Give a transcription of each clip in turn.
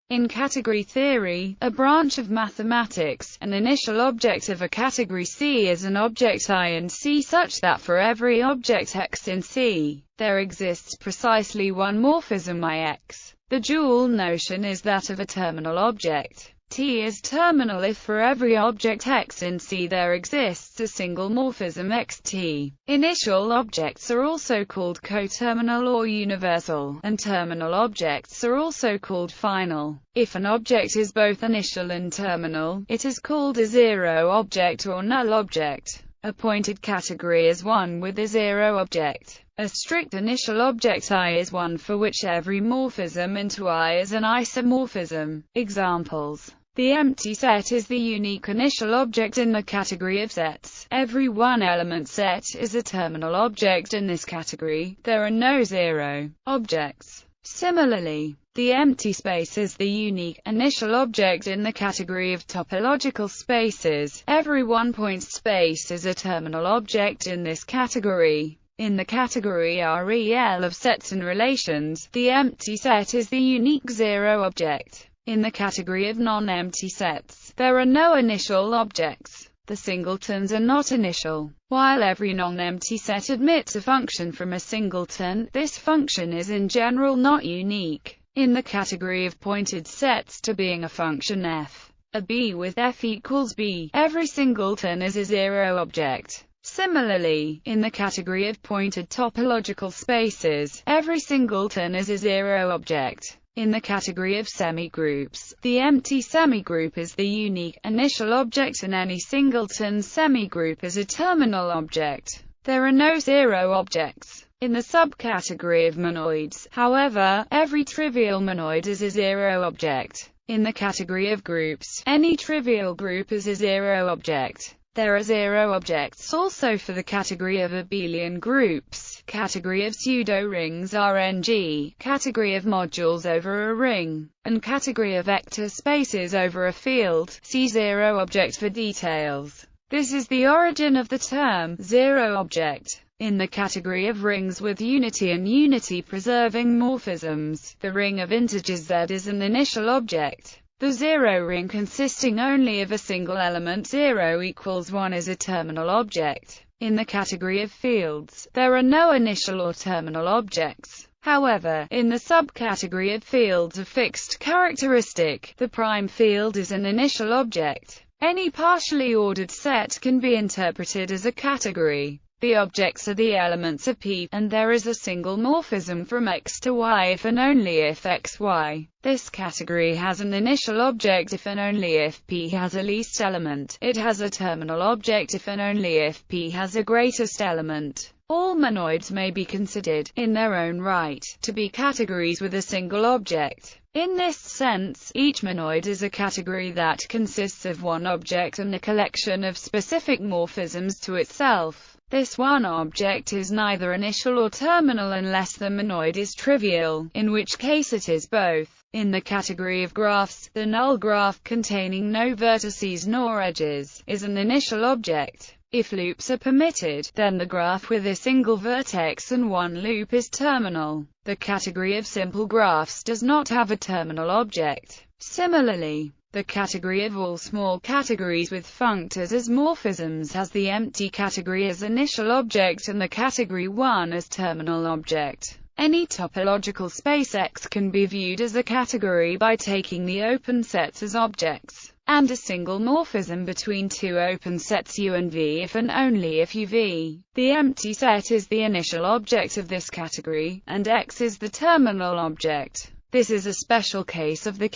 In category theory, a branch of mathematics, an initial object of a category C is an object I in C such that for every object X in C, there exists precisely one morphism IX. The dual notion is that of a terminal object. T is terminal if for every object X in C there exists a single morphism XT. Initial objects are also called coterminal or universal, and terminal objects are also called final. If an object is both initial and terminal, it is called a zero object or null object. A pointed category is one with a zero object. A strict initial object I is one for which every morphism into I is an isomorphism. Examples: the empty set is the unique initial object in the category of sets. Every one-element set is a terminal object in this category. There are no zero objects. Similarly, the empty space is the unique initial object in the category of topological spaces. Every one-point space is a terminal object in this category. In the category REL of sets and relations, the empty set is the unique zero object. In the category of non-empty sets, there are no initial objects. The singletons are not initial. While every non-empty set admits a function from a singleton, this function is in general not unique. In the category of pointed sets to being a function f, a B with f equals b, every singleton is a zero object. Similarly, in the category of pointed topological spaces, every singleton is a zero object. In the category of semigroups, the empty semigroup is the unique initial object and any singleton semigroup is a terminal object. There are no zero objects. In the subcategory of monoids, however, every trivial monoid is a zero object. In the category of groups, any trivial group is a zero object. There are zero objects also for the category of abelian groups, category of pseudo-rings Rng, category of modules over a ring, and category of vector spaces over a field. See zero object for details. This is the origin of the term zero object. In the category of rings with unity and unity-preserving morphisms, the ring of integers Z is an initial object. The zero ring consisting only of a single element 0 equals 1 is a terminal object. In the category of fields, there are no initial or terminal objects. However, in the subcategory of fields of fixed characteristic, the prime field is an initial object. Any partially ordered set can be interpreted as a category. The objects are the elements of P, and there is a single morphism from X to Y if and only if X, Y. This category has an initial object if and only if P has a least element. It has a terminal object if and only if P has a greatest element. All monoids may be considered, in their own right, to be categories with a single object. In this sense, each monoid is a category that consists of one object and a collection of specific morphisms to itself. This one object is neither initial or terminal unless the monoid is trivial, in which case it is both. In the category of graphs, the null graph containing no vertices nor edges is an initial object. If loops are permitted, then the graph with a single vertex and one loop is terminal. The category of simple graphs does not have a terminal object. Similarly, the category of all small categories with functors as morphisms has the empty category as initial object and the category 1 as terminal object. Any topological space X can be viewed as a category by taking the open sets as objects, and a single morphism between two open sets U and V if and only if UV. The empty set is the initial object of this category, and X is the terminal object. This is a special case of the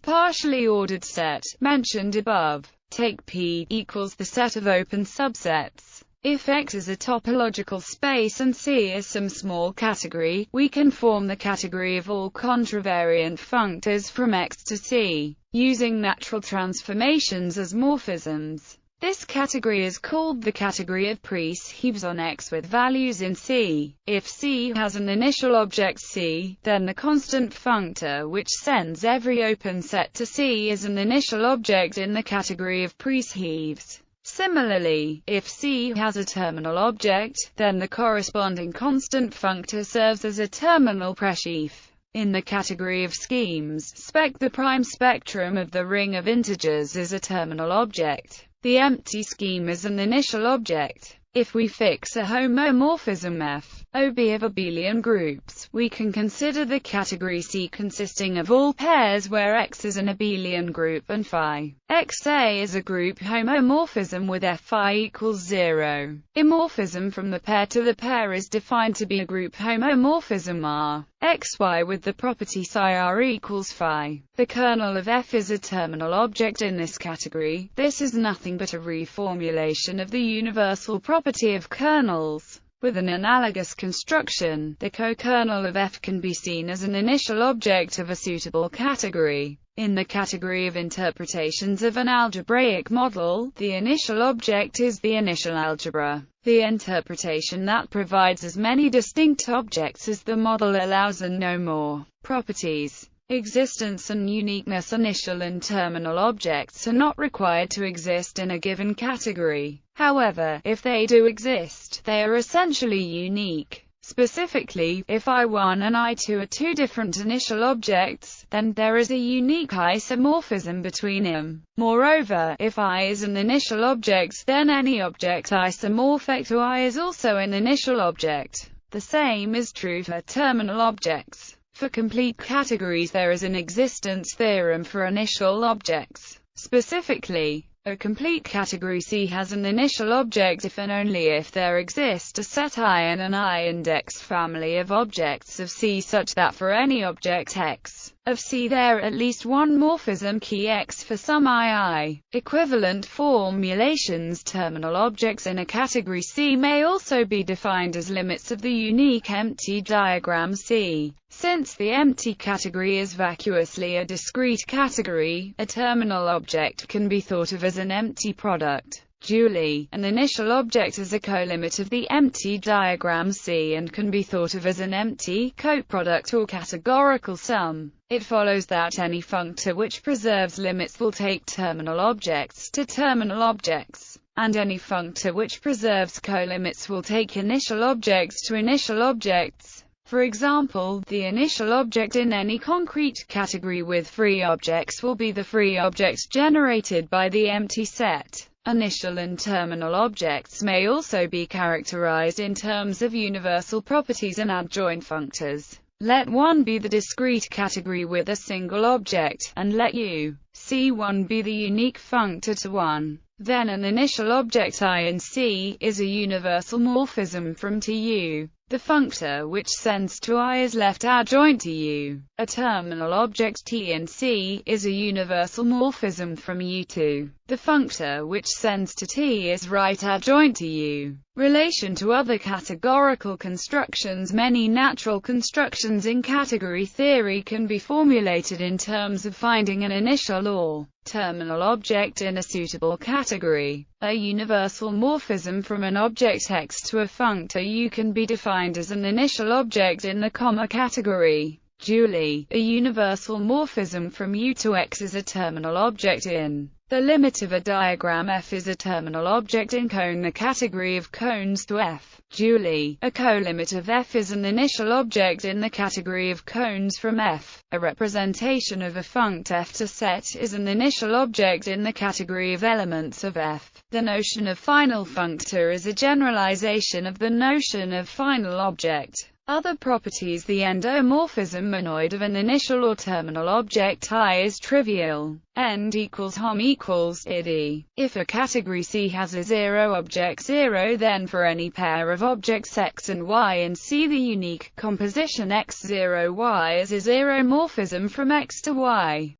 partially ordered set, mentioned above. Take P equals the set of open subsets. If X is a topological space and C is some small category, we can form the category of all contravariant functors from X to C, using natural transformations as morphisms. This category is called the category of preheaves on X with values in C. If C has an initial object C, then the constant functor which sends every open set to C is an initial object in the category of preheaves. Similarly, if C has a terminal object, then the corresponding constant functor serves as a terminal presheaf. In the category of schemes, the prime spectrum of the ring of integers is a terminal object. The empty scheme is an initial object. If we fix a homomorphism F, OB of abelian groups, we can consider the category C consisting of all pairs where X is an abelian group and phi XA is a group homomorphism with F phi equals 0. Imorphism from the pair to the pair is defined to be a group homomorphism R XY with the property psi R equals phi. The kernel of F is a terminal object in this category. This is nothing but a reformulation of the universal property of kernels. With an analogous construction, the co-kernel of F can be seen as an initial object of a suitable category. In the category of interpretations of an algebraic model, the initial object is the initial algebra. The interpretation that provides as many distinct objects as the model allows and no more. Properties, existence and uniqueness. Initial and terminal objects are not required to exist in a given category. However, if they do exist, they are essentially unique. Specifically, if I1 and I2 are two different initial objects, then there is a unique isomorphism between them. Moreover, if I is an initial object, then any object isomorphic to I is also an initial object. The same is true for terminal objects. For complete categories there is an existence theorem for initial objects. Specifically, a complete category C has an initial object if and only if there exist a set I and an I-index family of objects of C such that for any object X of C there are at least one morphism key X for some II. Equivalent formulations. Terminal objects in a category C may also be defined as limits of the unique empty diagram C. Since the empty category is vacuously a discrete category, a terminal object can be thought of as an empty product. Dually, an initial object is a colimit of the empty diagram C and can be thought of as an empty coproduct or categorical sum. It follows that any functor which preserves limits will take terminal objects to terminal objects, and any functor which preserves colimits will take initial objects to initial objects. For example, the initial object in any concrete category with free objects will be the free object generated by the empty set. Initial and terminal objects may also be characterized in terms of universal properties and adjoint functors. Let 1 be the discrete category with a single object, and let U, C1 be the unique functor to 1. Then an initial object I in C is a universal morphism from to U. The functor which sends to I is left adjoint to U. A terminal object T in C is a universal morphism from U to. The functor which sends to T is right adjoint to U. Relation to other categorical constructions. Many natural constructions in category theory can be formulated in terms of finding an initial or terminal object in a suitable category. A universal morphism from an object X to a functor U can be defined as an initial object in the comma category. Dually, a universal morphism from U to X is a terminal object in the limit of a diagram F is a terminal object in cone the category of cones to F. Dually, a colimit of F is an initial object in the category of cones from F. A representation of a funct F to set is an initial object in the category of elements of F. The notion of final functor is a generalization of the notion of final object. Other properties. The endomorphism monoid of an initial or terminal object I is trivial. End equals hom equals id. If a category C has a zero object 0, then for any pair of objects X and Y in C the unique composition X0Y is a zero morphism from X to Y.